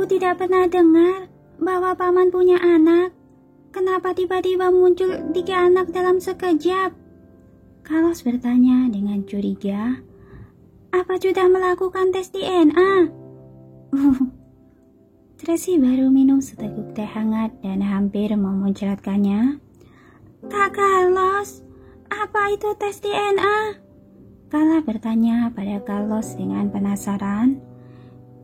Aku tidak pernah dengar bahwa paman punya anak. Kenapa tiba-tiba muncul 3 anak dalam sekejap? Carlos bertanya dengan curiga. Apa sudah melakukan tes DNA? Tracy baru minum seteguk teh hangat dan hampir memuncratkannya. Kak Carlos, apa itu tes DNA? Kala bertanya pada Carlos dengan penasaran.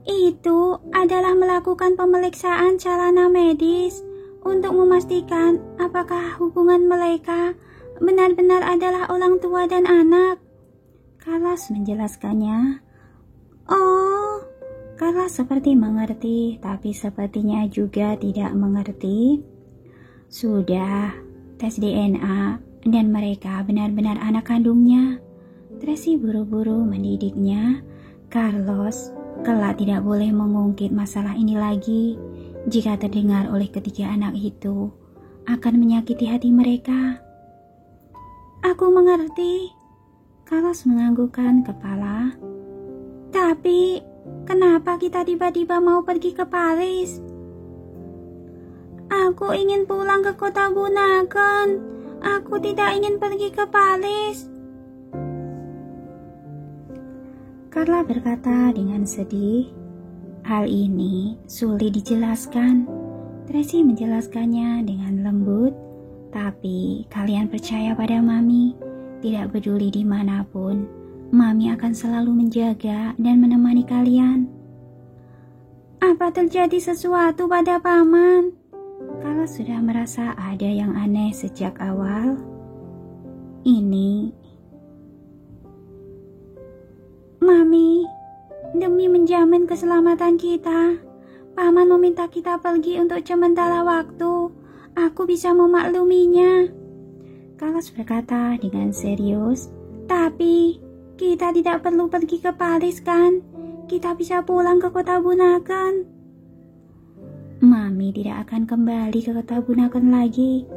Itu adalah melakukan pemeriksaan sarana medis untuk memastikan apakah hubungan mereka benar-benar adalah orang tua dan anak. Carlos menjelaskannya. Oh, Carlos seperti mengerti, tapi sepertinya juga tidak mengerti. Sudah, tes DNA dan mereka benar-benar anak kandungnya. Tracy buru-buru mendidiknya. Carlos, kelak tidak boleh mengungkit masalah ini lagi. Jika terdengar oleh ketiga anak itu, akan menyakiti hati mereka. Aku mengerti. Carlos menganggukkan kepala. Tapi, kenapa kita tiba-tiba mau pergi ke Paris? Aku ingin pulang ke kota Bunaken. Aku tidak ingin pergi ke Paris. Carla berkata dengan sedih. Hal ini sulit dijelaskan. Tracy menjelaskannya dengan lembut. Tapi kalian percaya pada Mami. Tidak peduli dimanapun, Mami akan selalu menjaga dan menemani kalian. Apa terjadi sesuatu pada paman? Kalau sudah merasa ada yang aneh sejak awal. Mami, demi menjamin keselamatan kita, paman meminta kita pergi untuk sementara waktu. Aku bisa memakluminya. Carlos berkata dengan serius. Tapi, kita tidak perlu pergi ke Paris kan? Kita bisa pulang ke kota Bunaken. Mami tidak akan kembali ke kota Bunaken lagi.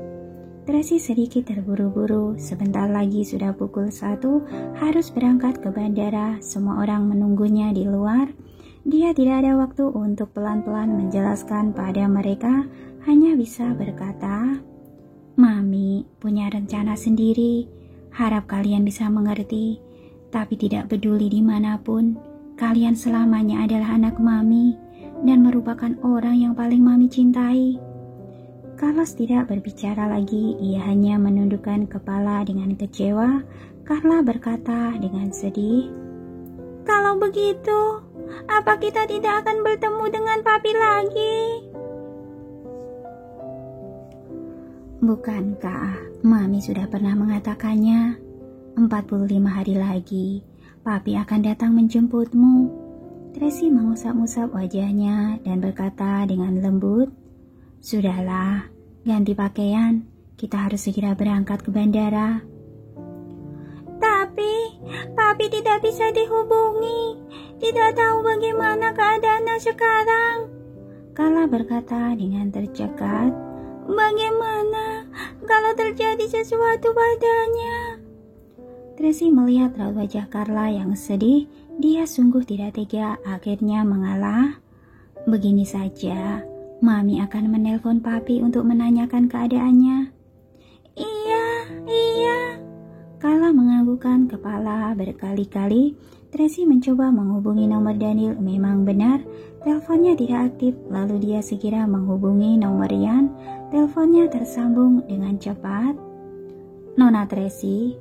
Tracy sedikit terburu-buru. Sebentar lagi sudah pukul 1, harus berangkat ke bandara. Semua orang menunggunya di luar. Dia tidak ada waktu untuk pelan-pelan menjelaskan pada mereka. Hanya bisa berkata, Mami punya rencana sendiri. Harap kalian bisa mengerti. Tapi tidak peduli dimanapun, kalian selamanya adalah anak Mami dan merupakan orang yang paling Mami cintai. Carlos tidak berbicara lagi, ia hanya menundukkan kepala dengan kecewa. Carla berkata dengan sedih, kalau begitu, apa kita tidak akan bertemu dengan Papi lagi? Bukankah Mami sudah pernah mengatakannya? 45 hari lagi, Papi akan datang menjemputmu. Tracy mengusap-usap wajahnya dan berkata dengan lembut, sudahlah, ganti pakaian, kita harus segera berangkat ke bandara. Tapi, Papi tidak bisa dihubungi, tidak tahu bagaimana keadaannya sekarang. Carla berkata dengan tercekat, bagaimana kalau terjadi sesuatu padanya? Tracy melihat raut wajah Carla yang sedih, dia sungguh tidak tega, akhirnya mengalah. Begini saja, Mami akan menelpon Papi untuk menanyakan keadaannya. Iya. Carla menganggukkan kepala berkali-kali. Tracy mencoba menghubungi nomor Daniel, memang benar, teleponnya tidak aktif. Lalu dia segera menghubungi nomor Ryan. Teleponnya tersambung dengan cepat. Nona Tracy.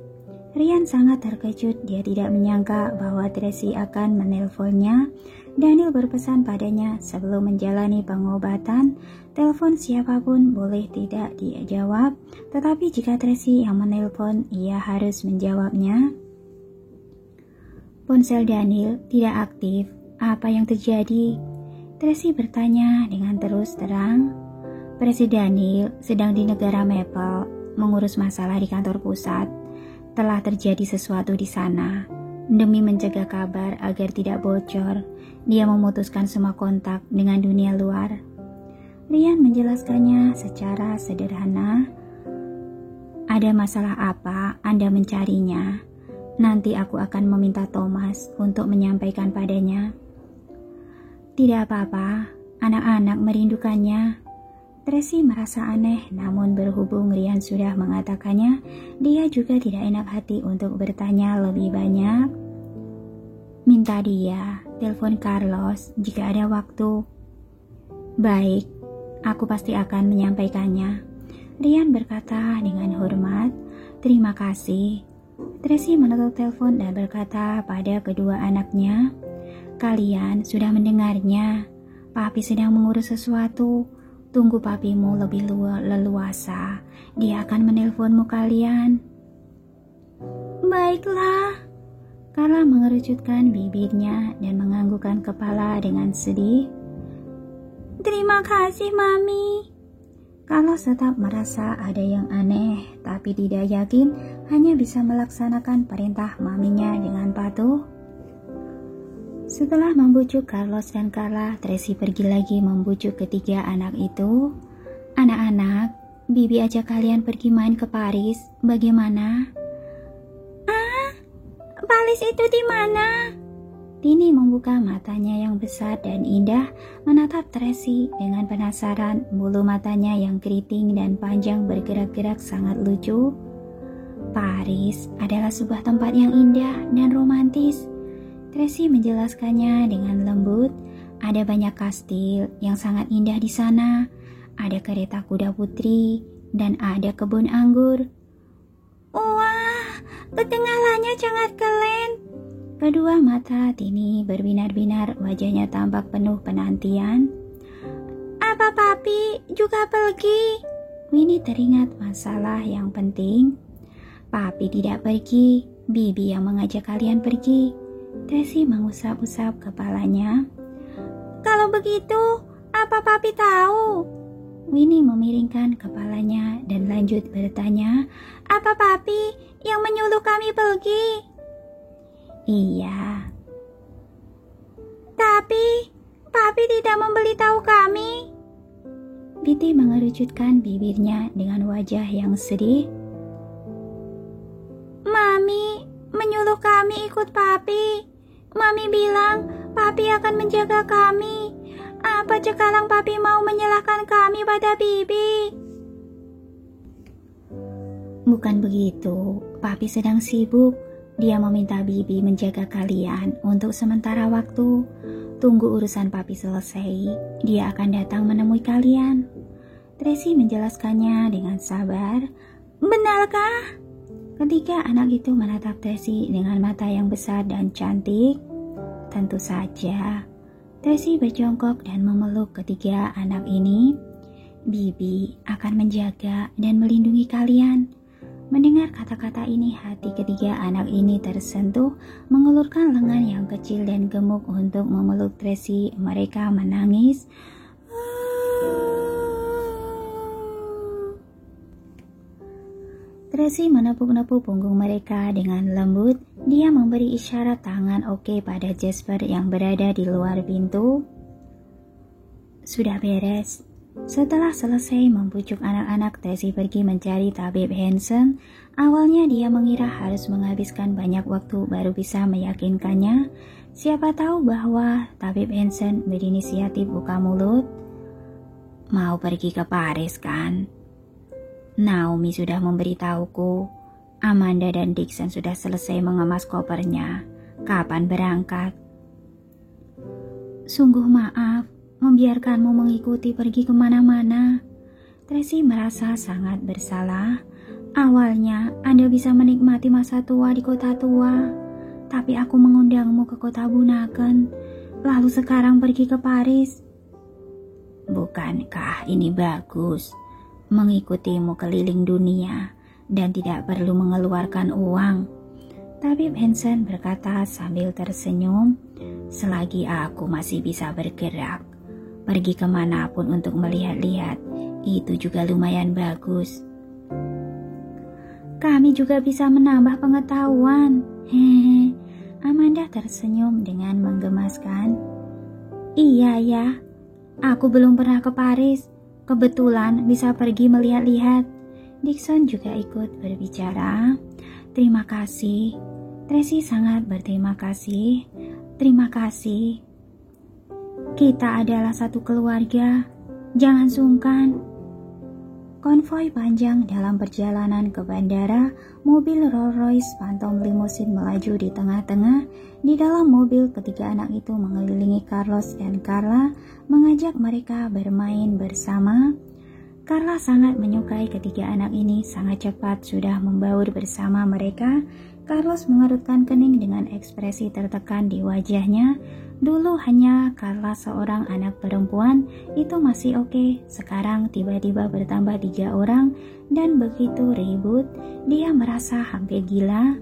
Ryan sangat terkejut, dia tidak menyangka bahwa Tracy akan menelponnya. Daniel berpesan padanya sebelum menjalani pengobatan, telepon siapapun boleh tidak dia jawab, tetapi jika Tracy yang menelpon, ia harus menjawabnya. Ponsel Daniel tidak aktif. Apa yang terjadi? Tracy bertanya dengan terus terang. Presiden Daniel sedang di negara Maple, mengurus masalah di kantor pusat. Telah terjadi sesuatu di sana. Demi mencegah kabar agar tidak bocor, dia memutuskan semua kontak dengan dunia luar. Ryan menjelaskannya secara sederhana. Ada masalah apa Anda mencarinya? Nanti aku akan meminta Thomas untuk menyampaikan padanya. Tidak apa-apa, Anak-anak merindukannya. Tracy merasa aneh, namun berhubung Ryan sudah mengatakannya, dia juga tidak enak hati untuk bertanya lebih banyak. Minta dia telepon Carlos jika ada waktu. Baik, aku pasti akan menyampaikannya. Ryan berkata dengan hormat. Terima kasih. Tracy menutup telepon dan berkata pada kedua anaknya, kalian sudah mendengarnya. Papi sedang mengurus sesuatu. Tunggu papimu lebih leluasa. Dia akan menelponmu kalian. Baiklah. Carla mengerucutkan bibirnya dan menganggukkan kepala dengan sedih. Terima kasih, Mami. Carlos tetap merasa ada yang aneh, tapi tidak yakin hanya bisa melaksanakan perintah maminya dengan patuh. Setelah membujuk Carlos dan Carla, Tracy pergi lagi membujuk ketiga anak itu. Anak-anak, Bibi ajak kalian pergi main ke Paris. Bagaimana? Paris itu di mana? Tini membuka matanya yang besar dan indah menatap Tracy dengan penasaran. Bulu matanya yang keriting dan panjang bergerak-gerak sangat lucu. Paris adalah sebuah tempat yang indah dan romantis. Tracy menjelaskannya dengan lembut. Ada banyak kastil yang sangat indah di sana. Ada kereta kuda putri dan ada kebun anggur. Wah, kedengarannya sangat keren. Kedua mata Tini berbinar-binar, wajahnya tampak penuh penantian. Apa papi juga pergi? Winnie teringat masalah yang penting. Papi tidak pergi, Bibi yang mengajak kalian pergi. Tracy mengusap-usap kepalanya. Kalau begitu, apa papi tahu? Winnie memiringkan kepalanya dan lanjut bertanya, apa papi yang menyuruh kami pergi? Iya. Tapi, papi tidak memberitahu kami. Betty mengerucutkan bibirnya dengan wajah yang sedih. Mami menyuruh kami ikut papi. Mami bilang papi akan menjaga kami. Apa sekarang papi mau menyerahkan kami pada Bibi? Bukan begitu, papi sedang sibuk. Dia meminta Bibi menjaga kalian untuk sementara waktu. Tunggu urusan papi selesai, dia akan datang menemui kalian. Tracy menjelaskannya dengan sabar. Benarkah? Ketiga anak itu menatap Tracy dengan mata yang besar dan cantik. Tentu saja. Tracy berjongkok dan memeluk ketiga anak ini. Bibi akan menjaga dan melindungi kalian. Mendengar kata-kata ini, hati ketiga anak ini tersentuh, mengulurkan lengan yang kecil dan gemuk untuk memeluk Tracy. Mereka menangis. Tracy menepuk-nepuk punggung mereka dengan lembut. Dia memberi isyarat tangan oke pada Jasper yang berada di luar pintu. Sudah beres. Setelah selesai membujuk anak-anak, Tracy pergi mencari tabib Hansen. Awalnya dia mengira harus menghabiskan banyak waktu baru bisa meyakinkannya. Siapa tahu bahwa tabib Hansen berinisiatif buka mulut. Mau pergi ke Paris kan? Naomi sudah memberitahuku. Amanda dan Dixon sudah selesai mengemas kopernya. Kapan berangkat? Sungguh maaf, membiarkanmu mengikuti pergi kemana-mana. Tracy merasa sangat bersalah. Awalnya Anda bisa menikmati masa tua di kota tua, tapi aku mengundangmu ke kota Bunaken, lalu sekarang pergi ke Paris. Bukankah ini bagus? Mengikutimu keliling dunia dan tidak perlu mengeluarkan uang. Tabib Hansen berkata sambil tersenyum. Selagi aku masih bisa bergerak, pergi kemanapun untuk melihat-lihat, itu juga lumayan bagus. Kami juga bisa menambah pengetahuan. Hehe. Amanda tersenyum dengan menggemaskan. Iya ya, aku belum pernah ke Paris. Kebetulan bisa pergi melihat-lihat. Dixon juga ikut berbicara. Terima kasih. Tracy sangat berterima kasih. Terima kasih. Kita adalah satu keluarga. Jangan sungkan. Konvoi panjang dalam perjalanan ke bandara, mobil Rolls-Royce Phantom Limousine melaju di tengah-tengah. Di dalam mobil, ketiga anak itu mengelilingi Carlos dan Carla, mengajak mereka bermain bersama. Carla sangat menyukai ketiga anak ini, sangat cepat sudah membaur bersama mereka. Carlos mengerutkan kening dengan ekspresi tertekan di wajahnya. Dulu hanya Carla seorang anak perempuan, itu masih oke. Sekarang tiba-tiba bertambah 3 orang dan begitu ribut, dia merasa hampir gila.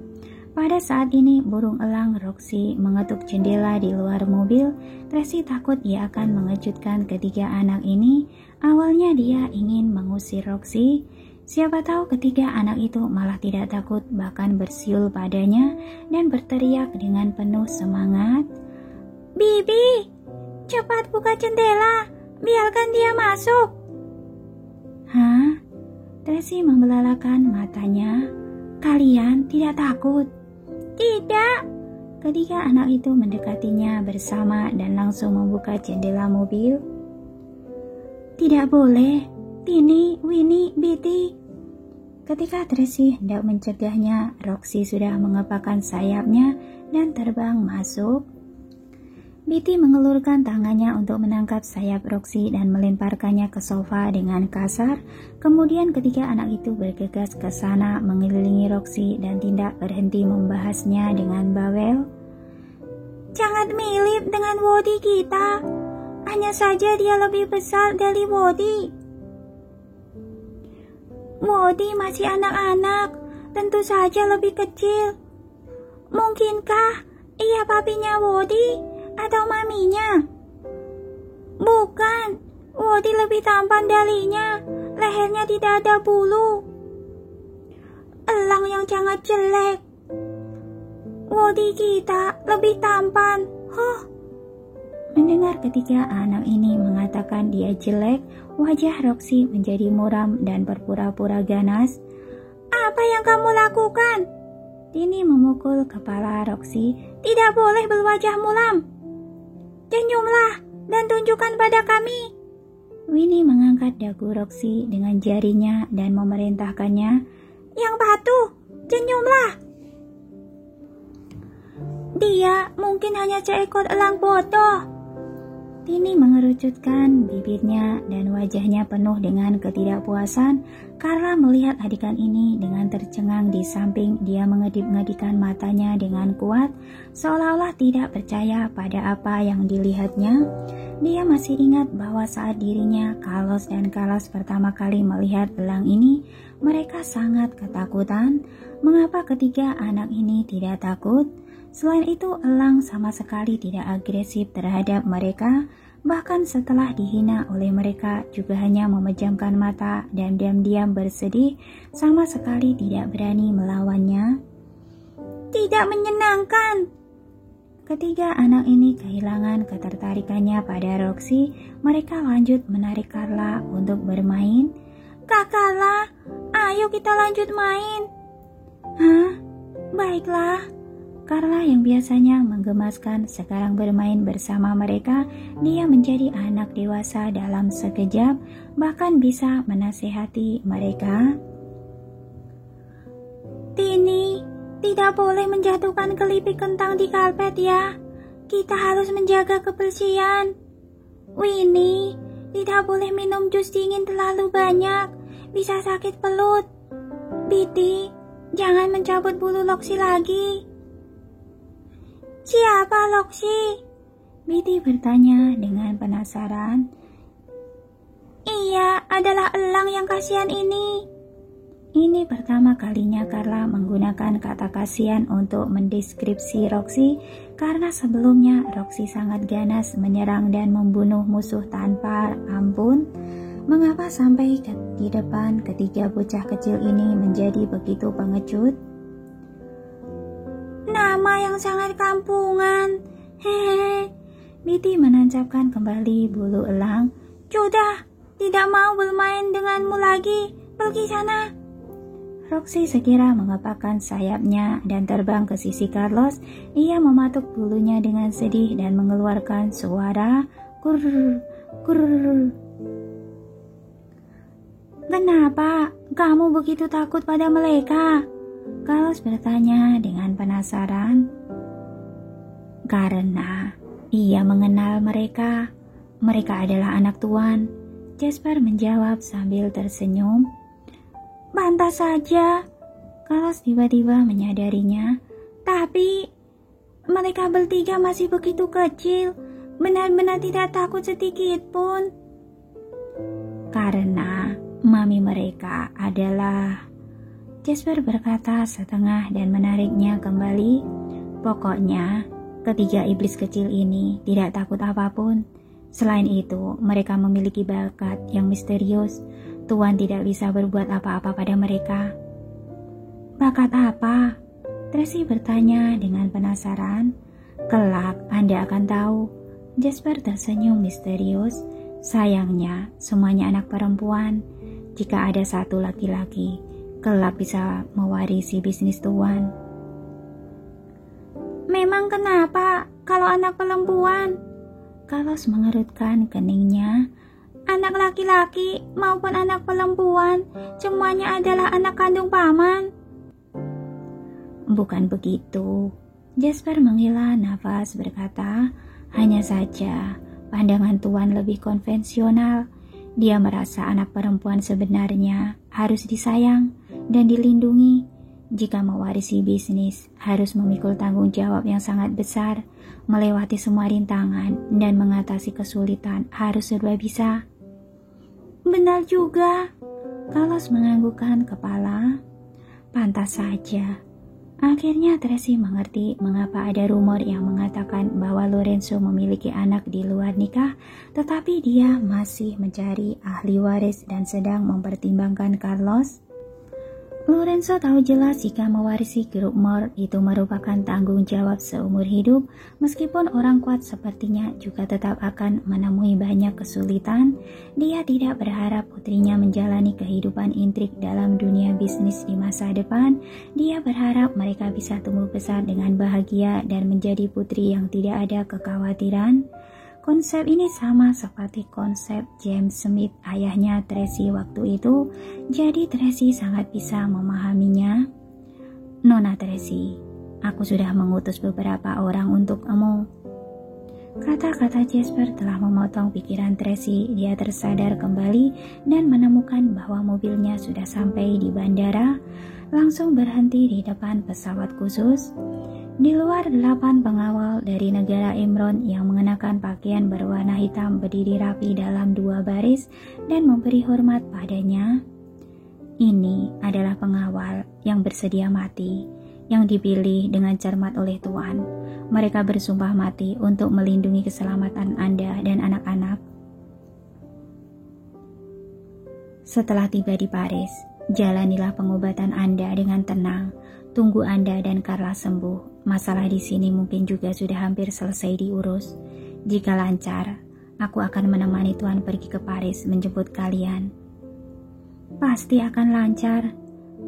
Pada saat ini burung elang Roxy mengetuk jendela di luar mobil. Tracy takut ia akan mengejutkan ketiga anak ini. Awalnya dia ingin mengusir Roxy. Siapa tahu ketiga anak itu malah tidak takut, bahkan bersiul padanya dan berteriak dengan penuh semangat. Bibi, cepat buka jendela, biarkan dia masuk. Hah? Tracy membelalakan matanya. Kalian tidak takut? Tidak. Ketiga anak itu mendekatinya bersama dan langsung membuka jendela mobil. Tidak boleh, Tini, Winnie, Betty. Ketika Tracy hendak mencegahnya, Roxy sudah mengepakkan sayapnya dan terbang masuk. Betty mengelurkan tangannya untuk menangkap sayap Roxy dan melemparkannya ke sofa dengan kasar. Kemudian ketiga anak itu bergegas ke sana mengelilingi Roxy dan tidak berhenti membahasnya dengan bawel. Jangan mirip dengan Woody kita. Hanya saja dia lebih besar dari Woody. Woody masih anak-anak, tentu saja lebih kecil. Mungkinkah ia papinya Woody? Atau maminya? Bukan, Woody lebih tampan darinya. Lehernya tidak ada bulu. Elang yang sangat jelek. Woody kita lebih tampan. Mendengar ketiga anak ini mengatakan dia jelek, wajah Roxy menjadi muram dan berpura-pura ganas. Apa yang kamu lakukan? Tini memukul kepala Roxy. Tidak boleh berwajah muram. Senyumlah dan tunjukkan pada kami. Winnie mengangkat dagu Roxy dengan jarinya dan memerintahkannya. Yang patuh, senyumlah. Dia mungkin hanya seekor elang bodoh. Tini mengerucutkan bibirnya dan wajahnya penuh dengan ketidakpuasan. Carla melihat adegan ini dengan tercengang di samping. Dia mengedip-ngedikan matanya dengan kuat, seolah-olah tidak percaya pada apa yang dilihatnya. Dia masih ingat bahwa saat dirinya, Carlos dan Carlos pertama kali melihat elang ini, mereka sangat ketakutan. Mengapa ketiga anak ini tidak takut? Selain itu, elang sama sekali tidak agresif terhadap mereka. Bahkan setelah dihina oleh mereka juga hanya memejamkan mata dan diam-diam bersedih, sama sekali tidak berani melawannya. Tidak menyenangkan. Ketiga anak ini kehilangan ketertarikannya pada Roxy. Mereka lanjut menarik Carla untuk bermain. Kak Carla, ayo kita lanjut main. Hah? Baiklah. Carla yang biasanya menggemaskan sekarang bermain bersama mereka. Dia menjadi anak dewasa dalam sekejap, bahkan bisa menasihati mereka. Tini, tidak boleh menjatuhkan kelipik kentang di karpet ya. Kita harus menjaga kebersihan. Winnie, tidak boleh minum jus dingin terlalu banyak. Bisa sakit perut. Betty, jangan mencabut bulu Roxy lagi. Siapa Roxy? Betty bertanya dengan penasaran. Ia adalah elang yang kasihan ini. Ini pertama kalinya Carla menggunakan kata kasihan untuk mendeskripsi Roxy, karena sebelumnya Roxy sangat ganas menyerang dan membunuh musuh tanpa ampun. Mengapa sampai di depan ketiga bocah kecil ini menjadi begitu pengecut? Nama yang sangat kampungan. Hehe. Betty menancapkan kembali bulu elang. Sudah, tidak mau bermain denganmu lagi. Pergi sana. Roxy segera mengepakkan sayapnya dan terbang ke sisi Carlos. Ia mematuk bulunya dengan sedih dan mengeluarkan suara Kurr, kurr. Kenapa kamu begitu takut pada mereka? Carlos bertanya dengan penasaran. Karena ia mengenal mereka. Mereka adalah anak tuan. Jasper menjawab sambil tersenyum. Pantas saja. Carlos tiba-tiba menyadarinya. Tapi mereka bertiga masih begitu kecil. Benar-benar tidak takut sedikit pun. Karena mami mereka adalah... Jasper berkata setengah dan menariknya kembali. Pokoknya, ketiga iblis kecil ini tidak takut apapun. Selain itu, mereka memiliki bakat yang misterius. Tuan tidak bisa berbuat apa-apa pada mereka. Bakat apa? Tracy bertanya dengan penasaran. Kelak Anda akan tahu. Jasper tersenyum misterius. Sayangnya, semuanya anak perempuan. Jika ada satu laki-laki, kelak bisa mewarisi bisnis tuan. Memang kenapa kalau anak perempuan? Carlos mengerutkan keningnya. Anak laki-laki maupun anak perempuan, semuanya adalah anak kandung paman. Bukan begitu. Jasper menghela nafas berkata, hanya saja pandangan tuan lebih konvensional. Dia merasa anak perempuan sebenarnya harus disayang dan dilindungi. Jika mewarisi bisnis, harus memikul tanggung jawab yang sangat besar, melewati semua rintangan dan mengatasi kesulitan harus serba bisa. Benar juga. Carlos menganggukkan kepala. Pantas saja. Akhirnya Tracy mengerti mengapa ada rumor yang mengatakan bahwa Lorenzo memiliki anak di luar nikah, tetapi dia masih mencari ahli waris dan sedang mempertimbangkan Carlos. Lorenzo tahu jelas jika mewarisi grup Moore itu merupakan tanggung jawab seumur hidup, meskipun orang kuat sepertinya juga tetap akan menemui banyak kesulitan. Dia tidak berharap putrinya menjalani kehidupan intrik dalam dunia bisnis di masa depan. Dia berharap mereka bisa tumbuh besar dengan bahagia dan menjadi putri yang tidak ada kekhawatiran. Konsep ini sama seperti konsep James Smith, ayahnya Tracy waktu itu, jadi Tracy sangat bisa memahaminya. Nona Tracy, aku sudah mengutus beberapa orang untuk kamu. Kata-kata Jasper telah memotong pikiran Tracy. Dia tersadar kembali dan menemukan bahwa mobilnya sudah sampai di bandara, langsung berhenti di depan pesawat khusus. Di luar 8 pengawal dari negara Imron yang mengenakan pakaian berwarna hitam berdiri rapi dalam 2 baris dan memberi hormat padanya. Ini adalah pengawal yang bersedia mati, yang dipilih dengan cermat oleh Tuan. Mereka bersumpah mati untuk melindungi keselamatan Anda dan anak-anak. Setelah tiba di Paris, jalanilah pengobatan Anda dengan tenang. Tunggu Anda dan Carla sembuh. Masalah di sini mungkin juga sudah hampir selesai diurus. Jika lancar, aku akan menemani Tuan pergi ke Paris menjemput kalian. Pasti akan lancar,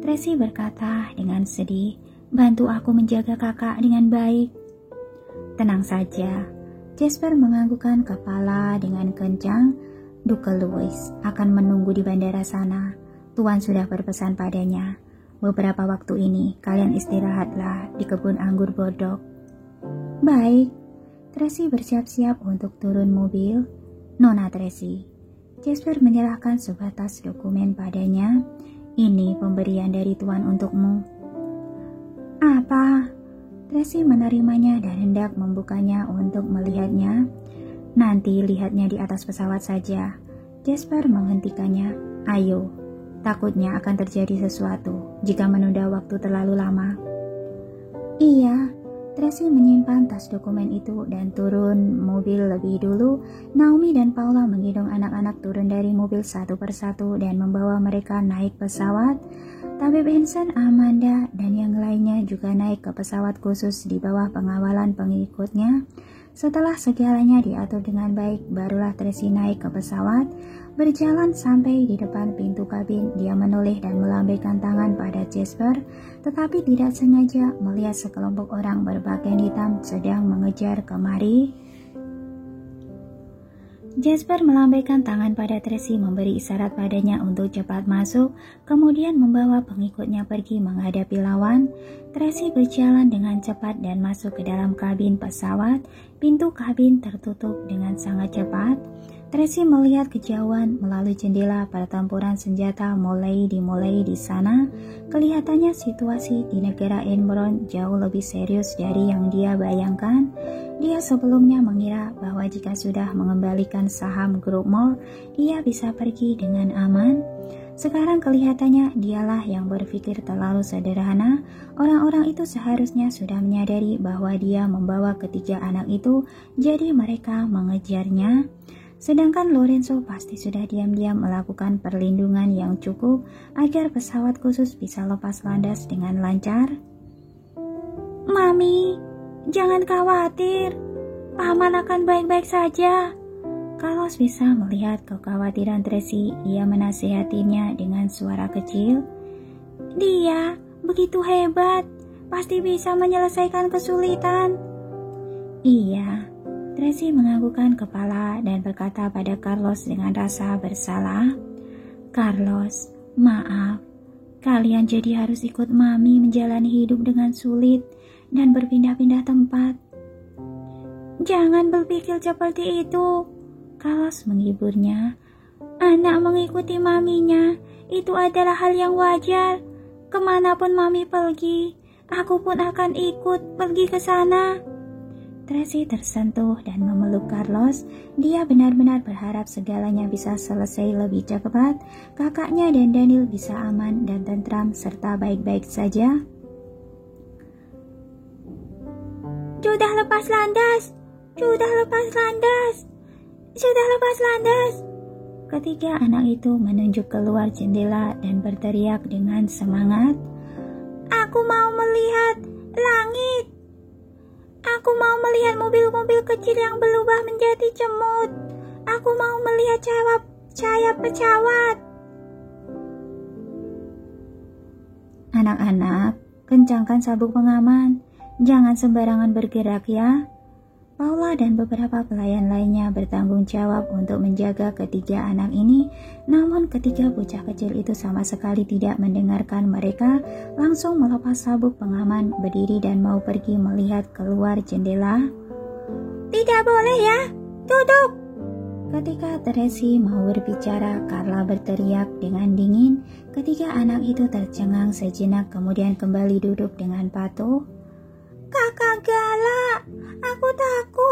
Tracy berkata dengan sedih. Bantu aku menjaga kakak dengan baik. Tenang saja, Jasper menganggukkan kepala dengan kencang. Duke Louis akan menunggu di bandara sana. Tuan sudah berpesan padanya. Beberapa waktu ini, kalian istirahatlah di kebun anggur bodok. Baik, Tracy bersiap-siap untuk turun mobil. Nona Tracy, Jasper menyerahkan sebatas dokumen padanya. Ini pemberian dari Tuan untukmu. Apa? Tracy menerimanya dan hendak membukanya untuk melihatnya. Nanti lihatnya di atas pesawat saja. Jasper menghentikannya. Ayo. Takutnya akan terjadi sesuatu jika menunda waktu terlalu lama. Iya, Tracy menyimpan tas dokumen itu dan turun mobil lebih dulu. Naomi dan Paula menggendong anak-anak turun dari mobil satu persatu dan membawa mereka naik pesawat. Tabib Vincent, Amanda, dan yang lainnya juga naik ke pesawat khusus di bawah pengawalan pengikutnya. Setelah segalanya diatur dengan baik, barulah Tracy naik ke pesawat. Berjalan sampai di depan pintu kabin, dia menoleh dan melambaikan tangan pada Jasper, tetapi tidak sengaja melihat sekelompok orang berpakaian hitam sedang mengejar kemari. Jasper melambaikan tangan pada Tracy memberi isyarat padanya untuk cepat masuk, kemudian membawa pengikutnya pergi menghadapi lawan. Tracy berjalan dengan cepat dan masuk ke dalam kabin pesawat. Pintu kabin tertutup dengan sangat cepat. Tracy melihat kejauhan melalui jendela pertempuran senjata mulai dimulai di sana. Kelihatannya situasi di negara Enbron jauh lebih serius dari yang dia bayangkan. Dia sebelumnya mengira bahwa jika sudah mengembalikan saham grup Mall, ia bisa pergi dengan aman. Sekarang kelihatannya dialah yang berpikir terlalu sederhana. Orang-orang itu seharusnya sudah menyadari bahwa dia membawa ketiga anak itu, jadi mereka mengejarnya. Sedangkan Lorenzo pasti sudah diam-diam melakukan perlindungan yang cukup agar pesawat khusus bisa lepas landas dengan lancar. Mami, jangan khawatir, Paman akan baik-baik saja. Carlos bisa melihat kekhawatiran Tracy, ia menasihatinya dengan suara kecil. Dia begitu hebat, pasti bisa menyelesaikan kesulitan. Iya, Tracy menganggukkan kepala dan berkata pada Carlos dengan rasa bersalah. Carlos, maaf, kalian jadi harus ikut Mami menjalani hidup dengan sulit dan berpindah-pindah tempat. Jangan berpikir seperti itu, Carlos menghiburnya. Anak mengikuti maminya, itu adalah hal yang wajar. Kemanapun Mami pergi, aku pun akan ikut pergi ke sana. Tracy tersentuh dan memeluk Carlos. Dia benar-benar berharap segalanya bisa selesai lebih cepat. Kakaknya dan Daniel bisa aman dan tentram serta baik-baik saja. Sudah lepas landas! Sudah lepas landas! Sudah lepas landas! Ketiga anak itu menunjuk keluar jendela dan berteriak dengan semangat. Aku mau melihat langit! Aku mau melihat mobil-mobil kecil yang berubah menjadi cemut. Aku mau melihat sayap pesawat. Anak-anak, kencangkan sabuk pengaman. Jangan sembarangan bergerak ya. Paula dan beberapa pelayan lainnya bertanggung jawab untuk menjaga ketiga anak ini, namun ketiga bocah kecil itu sama sekali tidak mendengarkan mereka, langsung melepas sabuk pengaman, berdiri dan mau pergi melihat keluar jendela. Tidak boleh ya, duduk! Ketika Tracy mau berbicara, Carla berteriak dengan dingin. Ketiga anak itu tercengang sejenak kemudian kembali duduk dengan patuh. Kakak galak, aku takut.